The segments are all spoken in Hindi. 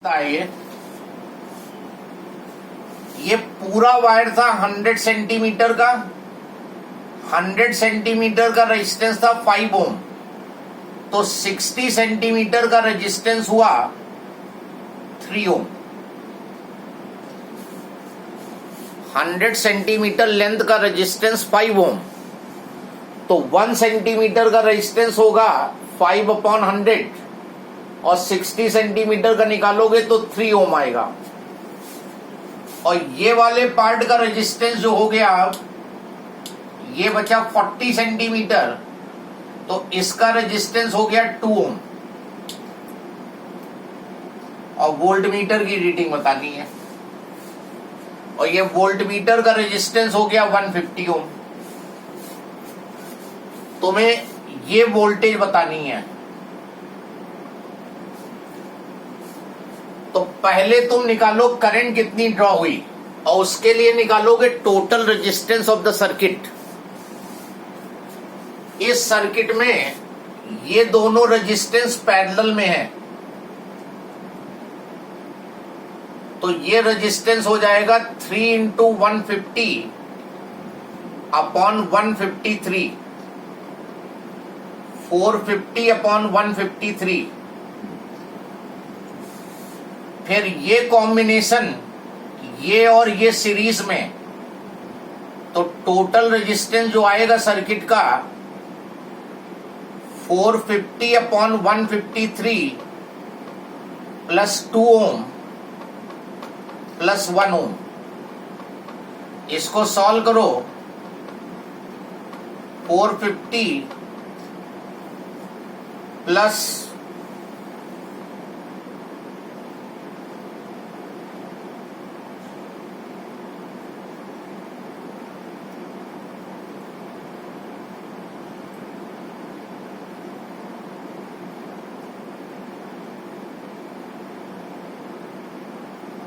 है ये पूरा वायर था 100 सेंटीमीटर का। 100 सेंटीमीटर का रेजिस्टेंस था 5 ओम, तो 60 सेंटीमीटर का रेजिस्टेंस हुआ 3 ओम। 100 सेंटीमीटर लेंथ का रेजिस्टेंस 5 ओम, तो 1 सेंटीमीटर का रेजिस्टेंस होगा 5/100 और 60 सेंटीमीटर का निकालोगे तो 3 ओम आएगा। और ये वाले पार्ट का रेजिस्टेंस जो हो गया, ये बचा 40 सेंटीमीटर, तो इसका रेजिस्टेंस हो गया 2 ओम। और वोल्ट मीटर की रीडिंग बतानी है, और ये वोल्ट मीटर का रेजिस्टेंस हो गया 150 ओम। तुम्हें ये वोल्टेज बतानी है, तो पहले तुम निकालो करंट कितनी ड्रॉ हुई, और उसके लिए निकालोगे total resistance of the circuit. इस सर्किट में ये दोनों रेजिस्टेंस पैरेलल में है, तो ये रेजिस्टेंस हो जाएगा 3 × 150 अपॉन 153, 450 अपॉन 153। फिर ये कॉम्बिनेशन, ये और ये सीरीज में, तो टोटल रेजिस्टेंस जो आएगा सर्किट का 450 अपॉन 153 प्लस 2 ओम प्लस 1 ओम। इसको सॉल्व करो, 450 प्लस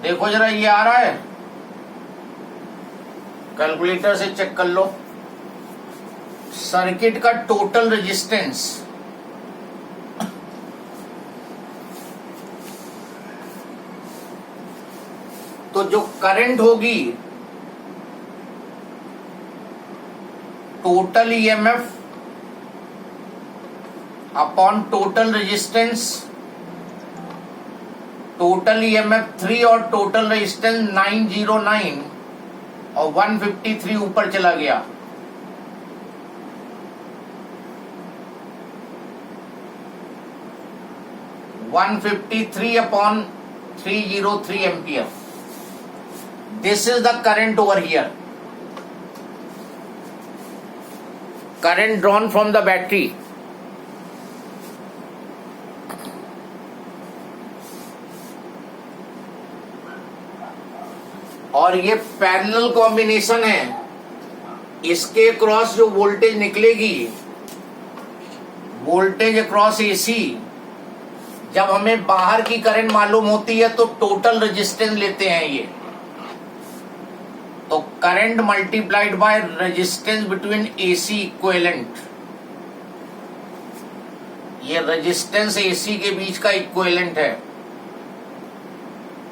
देखो जरा, ये आ रहा है, कैलकुलेटर से चेक कर लो। सर्किट का टोटल रेजिस्टेंस तो जो करंट होगी, total EMF upon total resistance, total EMF 3 और टोटल रेजिस्टेंस 909 और 153 ऊपर चला गया। Upon 303 ampere. This is the current over here, current drawn from the battery. और ये पैरेलल कॉम्बिनेशन है, इसके क्रॉस जो वोल्टेज निकलेगी, वोल्टेज अक्रॉस एसी, जब हमें बाहर की करंट मालूम होती है तो टोटल रेजिस्टेंस लेते हैं ये, तो current multiplied by resistance between AC equivalent. ये रेजिस्टेंस एसी के बीच का इक्विवेलेंट है,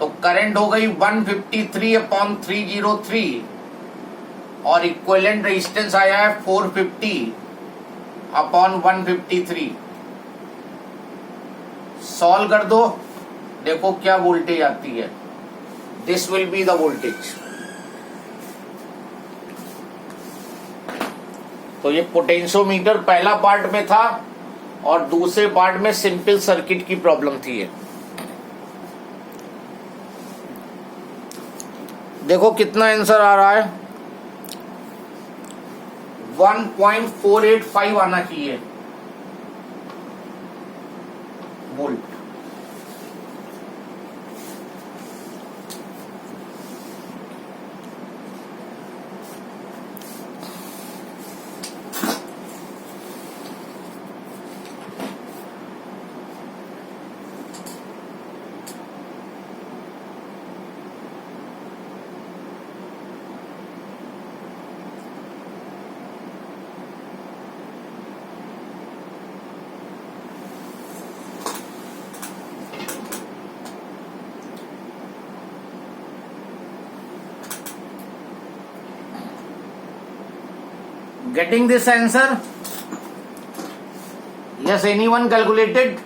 तो करंट हो गई 153 अपॉन 303 और इक्विवेलेंट रेजिस्टेंस आया है 450 अपॉन 153। सॉल्व कर दो, देखो क्या वोल्टेज आती है। This will be the voltage. तो ये पोटेंशियोमीटर पहला पार्ट में था, और दूसरे पार्ट में सिंपल सर्किट की प्रॉब्लम थी ये। देखो कितना आंसर आ रहा है, 1.485 आना चाहिए volt. Getting this answer? Yes, anyone calculated?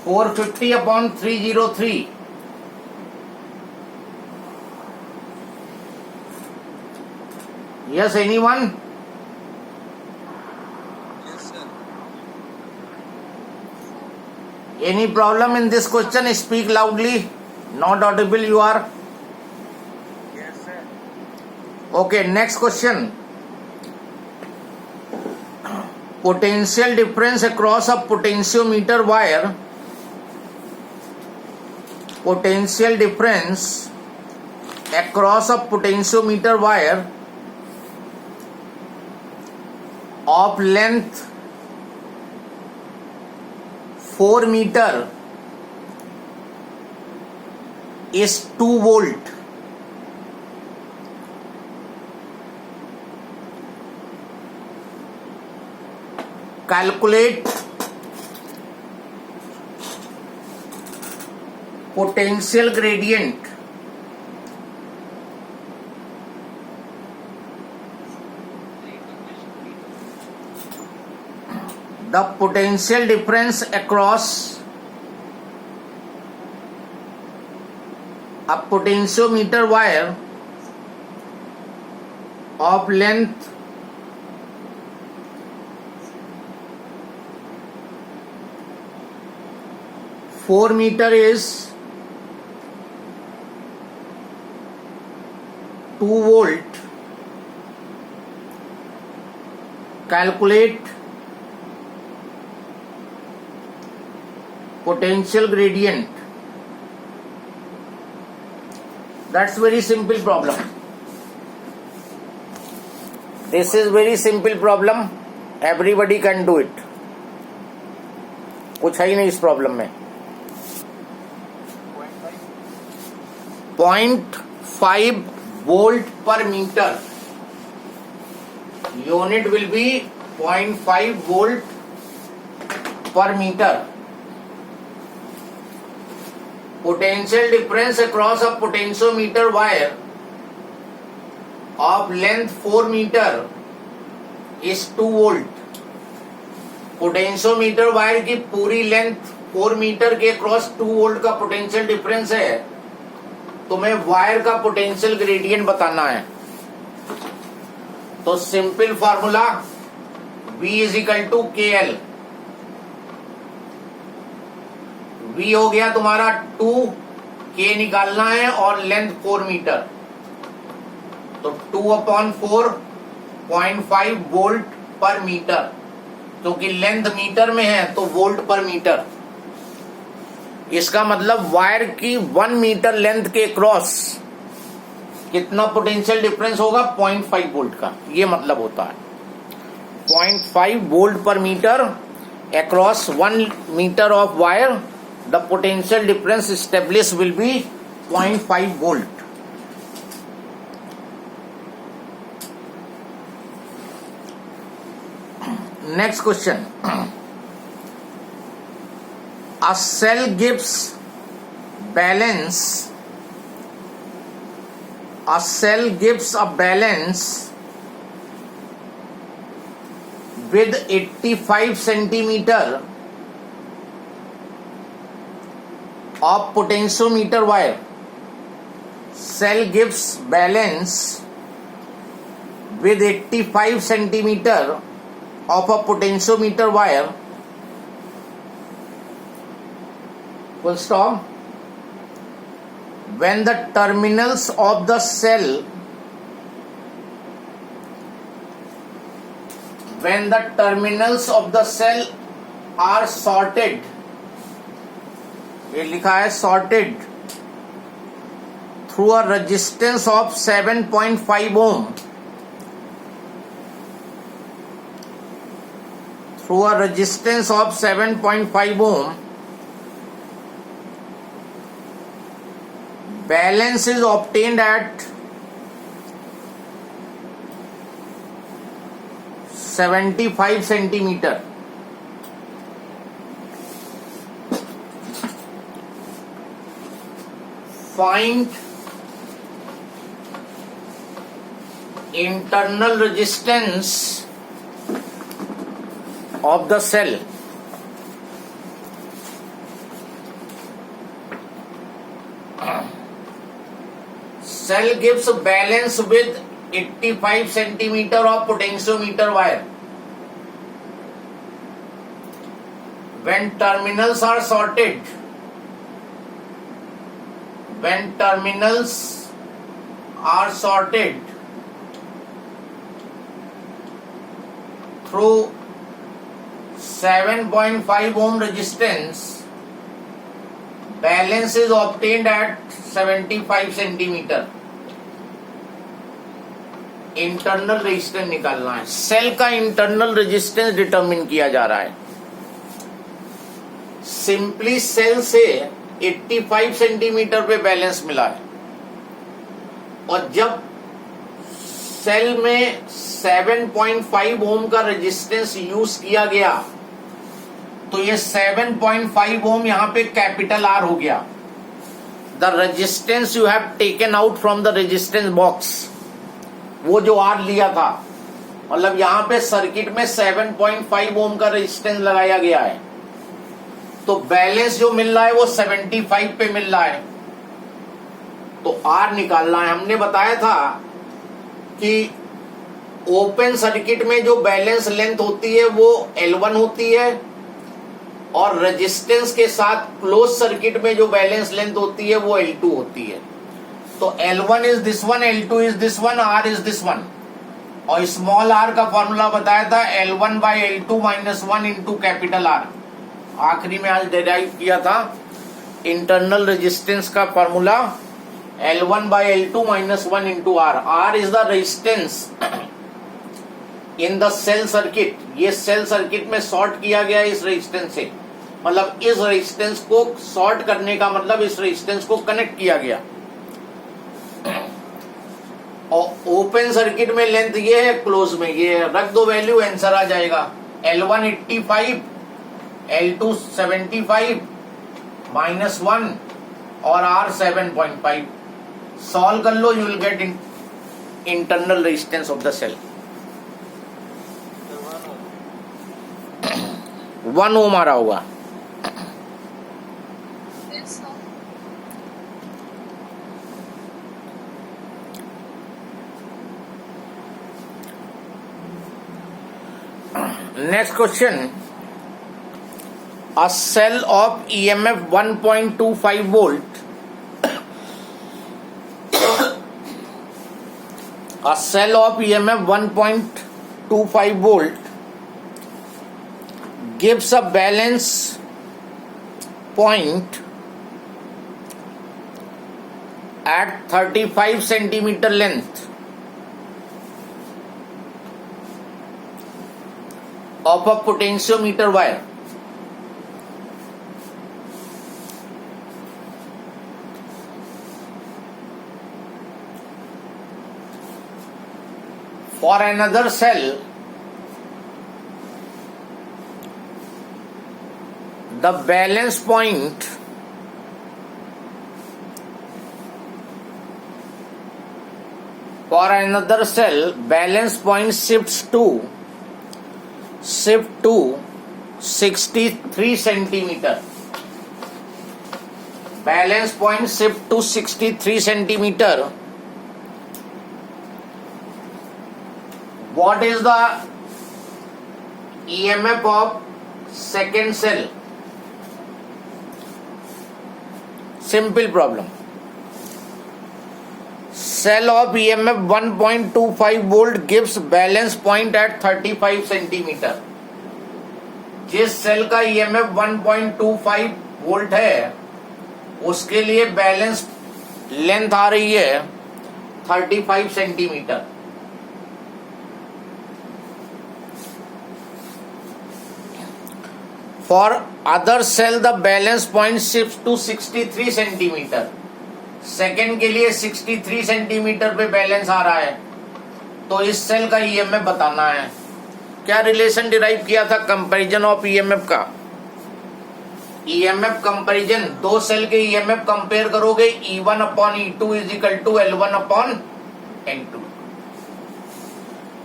450 upon 303. Yes, anyone? Yes, sir. Any problem in this question? Speak loudly. Not audible you are. Yes, sir. Okay, next question. Potential difference across a potentiometer wire. Potential difference across a potentiometer wire of length 4 meter is 2 volt. Calculate potential gradient the potential difference across a potentiometer wire of length 4 meter is 2 volt. Calculate potential gradient. That's very simple problem. This is very simple problem. Everybody can do it. कुछ है ही नहीं इस प्रॉब्लम में. 0.5 volt per meter. Unit will be 0.5 volt per meter. Potential difference across a potentiometer wire of length 4 meter is 2 volt. Potentiometer wire की पूरी लेंथ 4 मीटर के क्रॉस 2 वोल्ट का पोटेंशियल डिफरेंस है. तुम्हें वायर का पोटेंशियल ग्रेडियंट बताना है. तो simple formula V is equal to KL. V हो गया तुम्हारा 2, K निकालना है और लेंथ 4 मीटर. तो 2/4 0.5 वोल्ट पर मीटर. क्योंकि लेंथ मीटर में है तो वोल्ट पर मीटर. इसका मतलब वायर की 1 मीटर लेंथ के क्रॉस कितना पोटेंशियल डिफरेंस होगा? 0.5 वोल्ट का. ये मतलब होता है 0.5 volt per metre across 1 metre of wire. The potential difference establish will be 0.5 volt. Next question. A cell gives balance. A cell gives a balance with 85 centimeter of potentiometer wire. Cell gives balance with 85 centimeter of a potentiometer wire. Full stop. When the terminals of the cell are sorted, ये लिखा है sorted through a resistance of 7.5 ohm. Through a resistance of 7.5 ohm, balance is obtained at 75 centimeter. Find internal resistance of the cell gives balance with 85 centimeter of potentiometer wire. When terminals are shorted, through 7.5 ohm resistance, balance is obtained at 75 centimeter. Internal resistance निकालना है, सेल का इंटरनल रेजिस्टेंस डिटरमिन किया जा रहा है. सिंपली सेल से 85 सेंटीमीटर पे बैलेंस मिला है और जब सेल में 7.5 ओम का रेजिस्टेंस यूज किया गया तो ये 7.5 ओम यहां पे कैपिटल आर हो गया. The resistance you have taken out from the resistance box, वो जो आर लिया था, मतलब यहां पे सर्किट में 7.5 ओम का रेजिस्टेंस लगाया गया है, तो बैलेंस जो मिल रहा है वो 75 पे मिल रहा है. तो आर निकालना है. हमने बताया था कि ओपन सर्किट में जो बैलेंस लेंथ होती है वो L1 होती है और रेजिस्टेंस के साथ क्लोज सर्किट में जो बैलेंस लेंथ होती है वो L2 होती है. तो L1 is this one, L2 is this one, R is this one. और स्मॉल r का फॉर्मूला बताया था L1 by L2 minus 1 into capital R. आखिरी में आज डिराइव किया था इंटरनल रेजिस्टेंस का formula L1 by L2 minus 1 into R. R is the resistance in the cell circuit. ये सेल सर्किट में शॉर्ट किया गया इस रेजिस्टेंस से, मतलब इस रेजिस्टेंस को शॉर्ट करने का मतलब इस रेजिस्टेंस को कनेक्ट किया गया. और ओपन सर्किट में लेंथ ये है, क्लोज में ये है. रख दो वैल्यू, आंसर आ जाएगा. L1 85, L2 75 माइनस 1 और R 7.5. सॉल्व कर लो, you will get internal resistance of the cell. 1 ohm आ रहा होगा. Next question. A cell of EMF 1.25 volt a cell of EMF 1.25 volt gives a balance point at 35 centimeter length of a potentiometer wire. For another cell, the balance point shifts to 63 centimeter. Balance point shift to 63 centimeter. What is the EMF of second cell? Simple problem. Cell of EMF 1.25 volt gives balance point at 35 centimeter. जिस सेल का EMF 1.25 वोल्ट है उसके लिए बैलेंस लेंथ आ रही है 35 centimetre. For other cell the balance point shifts to 63 centimetre. Second के लिए 63 सेंटीमीटर पे बैलेंस आ रहा है, तो इस सेल का ईएमएफ बताना है. क्या रिलेशन डिराइव किया था कंपैरिजन ऑफ ईएमएफ का? ईएमएफ कंपैरिजन, दो सेल के ईएमएफ कंपेयर करोगे, E1 upon E2 is equal to L1 upon N2.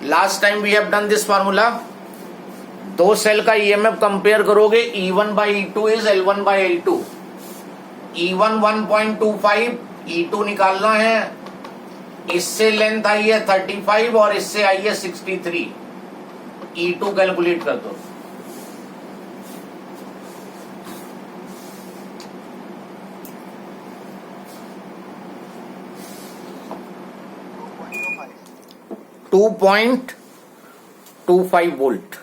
Last time we have done this formula. दो सेल का ईएमएफ कंपेयर करोगे, E1 by E2 is L1 by L2. E1 1.25, E2 निकालना है. इससे लेंथ आई है 35 और इससे आई है 63. E2 कैलकुलेट कर दो. To 2.25 volt.